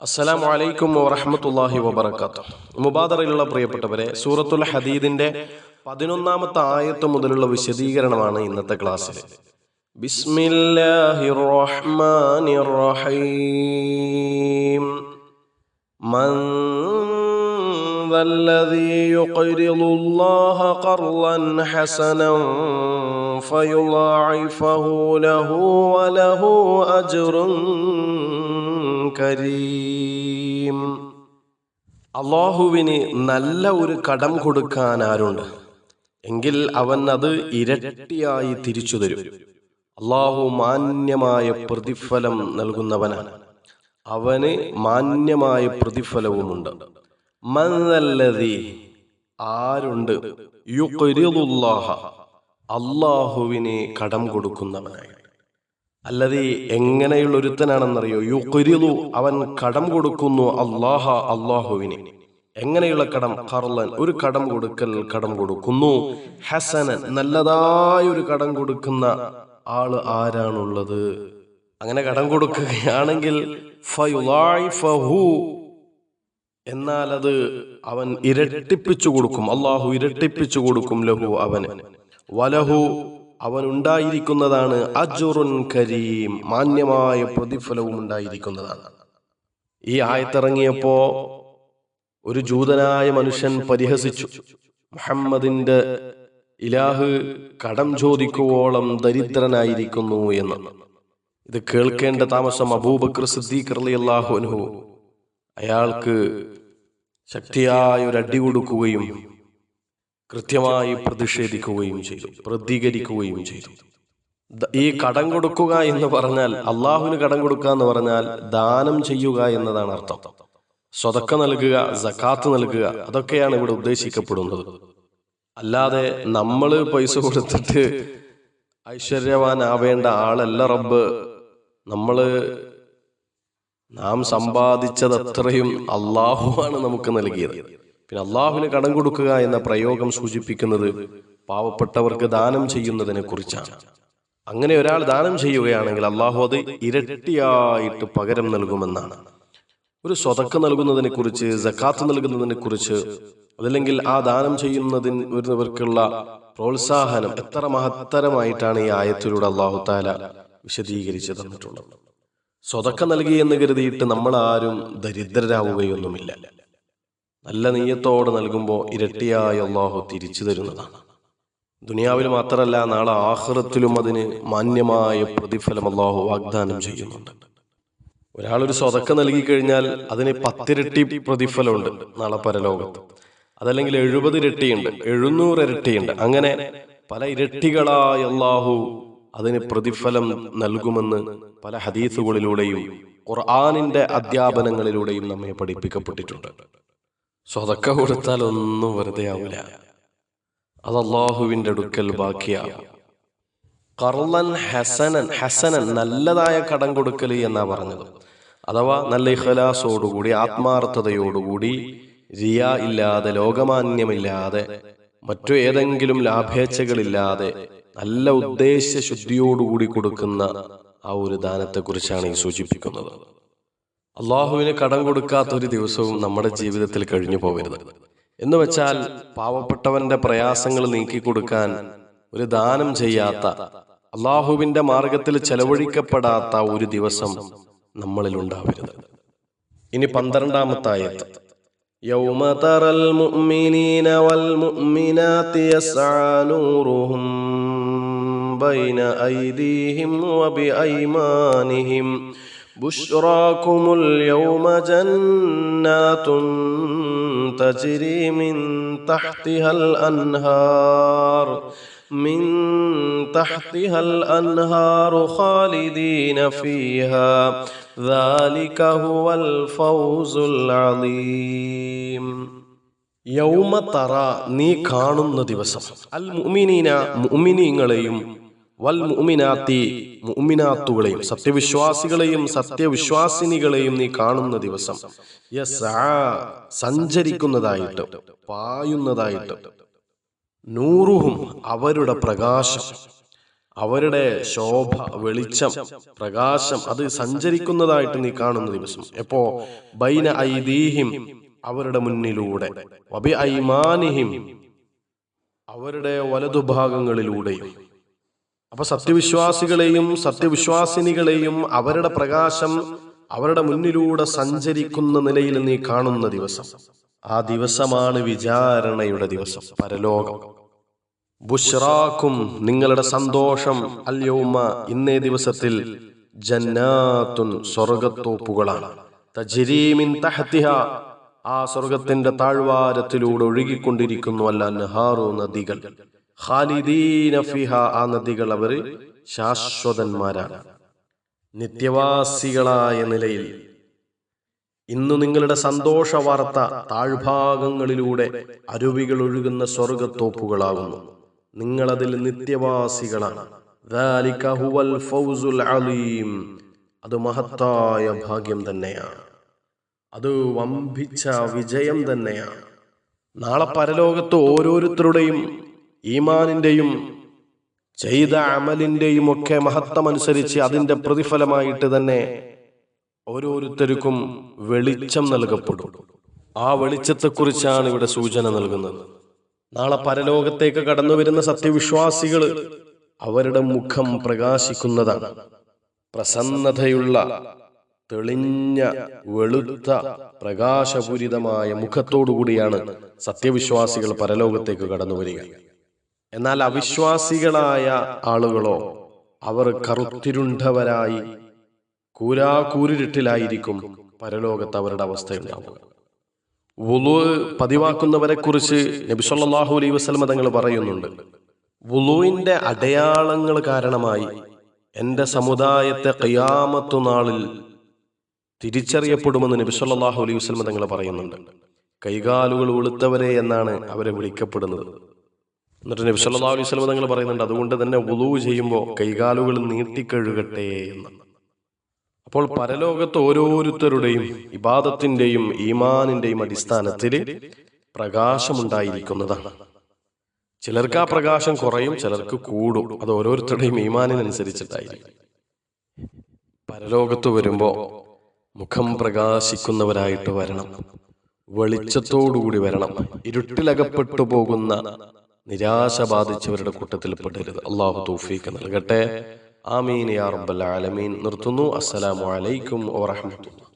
അസ്സലാമു അലൈക്കും വറഹ്മത്തുള്ളാഹി വബറകാതുഹു. മുബാദറയിലുള്ള പ്രിയപ്പെട്ടവരെ, സൂറത്തുൽ ഹദീദിന്റെ 11ാമത്തെ ആയത്ത് മുതലുള്ള വിശദീകരണമാണ് ഇന്നത്തെ ക്ലാസ്സിൽ. ബിസ്മില്ലാഹിർ റഹ്മാനിർ റഹീം. മൻ ദല്ലദീ യുഖ്രിദുല്ലാഹ ഖർളൻ ഹസനൻ ഫയുളാഇഫഹു ലഹു വലഹു അജ്റുൻ കരീം. അള്ളാഹുവിന് നല്ല ഒരു കടം കൊടുക്കാൻ ആരുണ്ട് എങ്കിൽ അവൻ അത് ഇരട്ടിയായി തിരിച്ചു തരും. അള്ളാഹു മാന്യമായ പ്രതിഫലം നൽകുന്നവനാണ്. അവന് മാന്യമായ പ്രതിഫലവുമുണ്ട്. മൻ ദല്ലദീ, ആരുണ്ട്, യുഖ്രിദുല്ലാഹ, അള്ളാഹുവിന് കടം കൊടുക്കുന്നവനായി. അല്ലതി എങ്ങനെയുള്ള ഒരുത്തനാണെന്നറിയോ? യുഖ്രിദു, അവൻ കടം കൊടുക്കുന്നു, അല്ലാഹ, അല്ലാഹുവിന്. എങ്ങനെയുള്ള കടം? ഖർളൻ, ഒരു കടം കൊടുക്കുന്നു. ഹസനൻ, നല്ലതായ ഒരു കടം കൊടുക്കുന്ന ആള് ആരാണുള്ളത്? അങ്ങനെ കടം കൊടുക്കുകയാണെങ്കിൽ ഫയുളാഇഫഹു, എന്നാൽ അത് അവൻ ഇരട്ടിപ്പിച്ചു കൊടുക്കും. അല്ലാഹു ഇരട്ടിപ്പിച്ചു കൊടുക്കും. ലഹു, അവന്. വലഹു, അവൻ ഉണ്ടായിരിക്കുന്നതാണ് അജ്റുൻ കരീം, മാന്യമായ പ്രതിഫലവും ഉണ്ടായിരിക്കുന്നതാണ്. ഈ ആയത്തിറങ്ങിയപ്പോ ഒരു ജൂതനായ മനുഷ്യൻ പരിഹസിച്ചു, മുഹമ്മദിന്റെ ഇലാഹ് കടം ചോദിക്കുവോളം ദരിദ്രനായിരിക്കുന്നു എന്ന്. ഇത് കേൾക്കേണ്ട താമസം അബൂബക്കർ സിദ്ദീഖ് റളിയല്ലാഹു അൻഹു അയാൾക്ക് ശക്തിയായ ഒരു അടി കൊടുക്കുകയും കൃത്യമായി പ്രതികരിക്കുകയും ചെയ്തു. ഈ കടം കൊടുക്കുക എന്ന് പറഞ്ഞാൽ, അള്ളാഹുവിന് കടം കൊടുക്കുക എന്ന് പറഞ്ഞാൽ ദാനം ചെയ്യുക എന്നതാണ് അർത്ഥം. സ്വതക്ക നൽകുക, സകാത്ത് നൽകുക, അതൊക്കെയാണ് ഇവിടെ ഉദ്ദേശിക്കപ്പെടുന്നത്. അല്ലാതെ നമ്മൾ പൈസ കൊടുത്തിട്ട് ഐശ്വര്യവാനാവേണ്ട ആളല്ല റബ്ബ്. നാം സമ്പാദിച്ചത് അത്രയും അള്ളാഹുവാണ് നമുക്ക് നൽകിയത്. പിന്നെ അള്ളാഹുവിന് കടം കൊടുക്കുക എന്ന പ്രയോഗം സൂചിപ്പിക്കുന്നത് പാവപ്പെട്ടവർക്ക് ദാനം ചെയ്യുന്നതിനെ കുറിച്ചാണ്. അങ്ങനെ ഒരാൾ ദാനം ചെയ്യുകയാണെങ്കിൽ അള്ളാഹു അത് ഇരട്ടിയായിട്ട് പകരം നൽകുമെന്നാണ്. ഒരു സ്വതക്ക നൽകുന്നതിനെ കുറിച്ച്, സക്കാത്ത് നൽകുന്നതിനെ കുറിച്ച്, അതല്ലെങ്കിൽ ആ ദാനം ചെയ്യുന്നവർക്കുള്ള പ്രോത്സാഹനം എത്ര മഹത്തരമായിട്ടാണ് ഈ ആയത്തിലൂടെ അള്ളാഹു തആല വിശദീകരിച്ചു തന്നിട്ടുള്ളത്. സ്വതക്ക നൽകി എന്ന് കരുതിയിട്ട് നമ്മൾ ആരും ദരിദ്രരാവുകയൊന്നുമില്ല. നല്ല നീയത്തോടെ നൽകുമ്പോൾ ഇരട്ടിയായി അള്ളാഹു തിരിച്ചു തരുന്നതാണ്. ദുനിയാവിൽ മാത്രമല്ല, നാളെ ആഖിറത്തിലും അതിന് മാന്യമായ പ്രതിഫലം അള്ളാഹു വാഗ്ദാനം ചെയ്യുന്നുണ്ട്. ഒരാളൊരു സ്വതക്ക നൽകി കഴിഞ്ഞാൽ അതിന് 10 ഇരട്ടി പ്രതിഫലമുണ്ട് നാളെ പരലോകത്ത്. അതല്ലെങ്കിൽ 70 ഇരട്ടിയുണ്ട്, 700 ഇരട്ടിയുണ്ട്. അങ്ങനെ പല ഇരട്ടികളായി അള്ളാഹു അതിന് പ്രതിഫലം നൽകുമെന്ന് പല ഹദീസുകളിലൂടെയും ഖുർആനിന്റെ അധ്യാപനങ്ങളിലൂടെയും നമ്മെ പഠിപ്പിക്കപ്പെട്ടിട്ടുണ്ട്. സ്വതക്ക കൊടുത്താൽ ഒന്നും വെറുതെ ആവില്ല, അത് അള്ളാഹുവിന്റെ അടുക്കൽ ബാക്കിയാകും. ഖർളൻ ഹസനൻ, ഹസനൻ നല്ലതായ കടം കൊടുക്കൽ എന്നാ പറഞ്ഞത്. അഥവാ നല്ല ഇഖ്ലാസോടുകൂടി, ആത്മാർത്ഥതയോടുകൂടി, റിയാ ഇല്ലാതെ, ലോകമാന്യമില്ലാതെ, മറ്റു ഏതെങ്കിലും ലാഭേച്ഛകളില്ലാതെ, നല്ല ഉദ്ദേശശുദ്ധിയോടുകൂടി കൊടുക്കുന്ന ആ ഒരു ദാനത്തെക്കുറിച്ചാണ് ഈ സൂചിപ്പിക്കുന്നത്. അള്ളാഹുവിന് കടം കൊടുക്കാത്ത ഒരു ദിവസവും നമ്മുടെ ജീവിതത്തിൽ കഴിഞ്ഞു പോകരുത്. എന്ന് വെച്ചാൽ പാവപ്പെട്ടവന്റെ പ്രയാസങ്ങൾ നീക്കിക്കൊടുക്കാൻ ഒരു ദാനം ചെയ്യാത്ത, അള്ളാഹുവിന്റെ മാർഗത്തിൽ ചെലവഴിക്കപ്പെടാത്ത ഒരു ദിവസം നമ്മളിൽ ഉണ്ടാവരുത്. ഇനി 12ാമത്തെ ആയത്ത്. യൗമ തറൽ മുഅ്മിനീന വൽ മുഅ്മിനാതി യസ്ആ നൂറുഹും ബൈന ഐദീഹിം വബിഐമാനിഹിം ബുശ്റാകുമുൽ യൗമ ജന്നാത്തുൻ തജ്രി മിൻ തഹ്തിഹൽ അൻഹാർ ഖാലിദീന ഫീഹാ ദാലിക ഹുവൽ ഫൗസുൽ അളീം. യൗമ തറ, നീ കാണുന്ന ദിവസം, അൽ മുഅ്മിനീന, മുഅ്മിനീങ്ങളെയും, വൽ മുഅ്മിനാത്തി, മുഅ്മിനാത്തുകളെയും, സത്യവിശ്വാസികളെയും സത്യവിശ്വാസിനികളെയും നീ കാണുന്ന ദിവസം. യസ്ആ, സഞ്ചരിക്കുന്നതായിട്ട്, പായുന്നതായിട്ട്, നൂറുഹും, അവരുടെ പ്രകാശം, അവരുടെ ശോഭ, വെളിച്ചം, പ്രകാശം അത് സഞ്ചരിക്കുന്നതായിട്ട് നീ കാണുന്ന ദിവസം. എപ്പോ? ബൈന ഐദീഹിം, അവരുടെ മുന്നിലൂടെ, വബി ഐമാനിഹിം, അവരുടെ വലതുഭാഗങ്ങളിലൂടെയും. അപ്പൊ സത്യവിശ്വാസികളെയും സത്യവിശ്വാസിനികളെയും അവരുടെ പ്രകാശം അവരുടെ മുന്നിലൂടെ സഞ്ചരിക്കുന്ന നിലയിൽ നീ കാണുന്ന ദിവസം. ആ ദിവസമാണ് വിചാരണയുടെ ദിവസം, പരലോകം. ബുശ്റാക്കും, നിങ്ങളുടെ സന്തോഷം, അൽയൗമ, ഇന്നേ ദിവസത്തിൽ, ജന്നാത്തുൻ, സ്വർഗത്തോപ്പുകളാണ്, തജ്രീ മിൻ തഹ്തിഹ, ആ സ്വർഗത്തിന്റെ താഴ്വാരത്തിലൂടെ ഒഴുകിക്കൊണ്ടിരിക്കുന്നു, അൻഹാറു, നദികൾ, ഖാലിദീന ഫിഹ, ആ നദികൾ അവർ ശാശ്വതന്മാരാണ്, നിത്യവാസികളായ നിലയിൽ. ഇന്നു നിങ്ങളുടെ സന്തോഷ വാർത്ത താഴ്ഭാഗങ്ങളിലൂടെ അരുവികൾ ഒഴുകുന്ന സ്വർഗത്തോപ്പുകളാകുന്നു, നിങ്ങളതിൽ നിത്യവാസികളാണ്. ദാലിക ഹുവൽ ഫൗസുൽ അലീം, അത് മഹത്തായ ഭാഗ്യം തന്നെയാണ്, അത് വമ്പിച്ച വിജയം തന്നെയാണ്. നാളെ പരലോകത്ത് ഓരോരുത്തരുടെയും ഈമാനിന്റെയും ചെയ്ത അമലിന്റെയും ഒക്കെ മഹത്വമനുസരിച്ച് അതിന്റെ പ്രതിഫലമായിട്ട് തന്നെ ഓരോരുത്തർക്കും വെളിച്ചം നൽകപ്പെടും. ആ വെളിച്ചത്തെക്കുറിച്ചാണ് ഇവിടെ സൂചന നൽകുന്നത്. നാളെ പരലോകത്തേക്ക് കടന്നു വരുന്ന സത്യവിശ്വാസികൾ, അവരുടെ മുഖം പ്രകാശിക്കുന്നതാണ്, പ്രസന്നതയുള്ള, തെളിഞ്ഞ, വെളുത്ത, പ്രകാശപൂരിതമായ മുഖത്തോടുകൂടിയാണ് സത്യവിശ്വാസികൾ പരലോകത്തേക്ക് കടന്നു വരിക. എന്നാൽ അവിശ്വാസികളായ ആളുകളോ, അവർ കറുത്തിരുണ്ടവരായി കൂരാകൂരിരുട്ടിലായിരിക്കും പരലോകത്ത് അവരുടെ അവസ്ഥയുണ്ടാവുക. വുളു പതിവാക്കുന്നവരെ കുറിച്ച് നബി സല്ലല്ലാഹു അലൈഹി വസല്ലം തങ്ങൾ പറയുന്നുണ്ട്, വുളുവിന്റെ അടയാളങ്ങൾ കാരണമായി എന്റെ സമുദായത്തെ ഖിയാമത്ത് നാളിൽ തിരിച്ചറിയപ്പെടുമെന്ന് നബി സല്ലല്ലാഹു അലൈഹി വസല്ലം തങ്ങൾ പറയുന്നുണ്ട്. കൈകാലുകൾ വെളുത്തവരെ എന്നാണ് അവരെ വിളിക്കപ്പെടുന്നത്. എന്നിട്ട് നബി സല്ലല്ലാഹു അലൈഹി വസല്ലം തങ്ങൾ പറയുന്നുണ്ട്, അതുകൊണ്ട് തന്നെ വുളു ചെയ്യുമ്പോൾ കൈകാലുകൾ നീട്ടിക്കഴുകട്ടെ എന്ന്. അപ്പോൾ പരലോകത്ത് ഓരോരുത്തരുടെയും ഇബാദത്തിന്റെയും ഈമാനിന്റെയും അടിസ്ഥാനത്തിൽ പ്രകാശമുണ്ടായിരിക്കുന്നതാണ്. ചിലർക്ക് ആ പ്രകാശം കുറയും, ചിലർക്ക് കൂടും. അത് ഓരോരുത്തരുടെയും ഈമാനിനനുസരിച്ചിട്ടായിരിക്കും. പരലോകത്ത് വരുമ്പോ മുഖം പ്രകാശിക്കുന്നവരായിട്ട് വരണം, വെളിച്ചത്തോടുകൂടി വരണം. ഇരുട്ടിലകപ്പെട്ടു പോകുന്ന, നിരാശ ബാധിച്ചവരുടെ കൂട്ടത്തിൽ പെടരുത്. അള്ളാഹു തൗഫീഖ് നൽകട്ടെ. ആമീൻ യാ റബ്ബൽ ആലമീൻ. നിർത്തുന്നു. അസ്സലാമു അലൈക്കും വറഹ്മത്തുള്ളാഹി.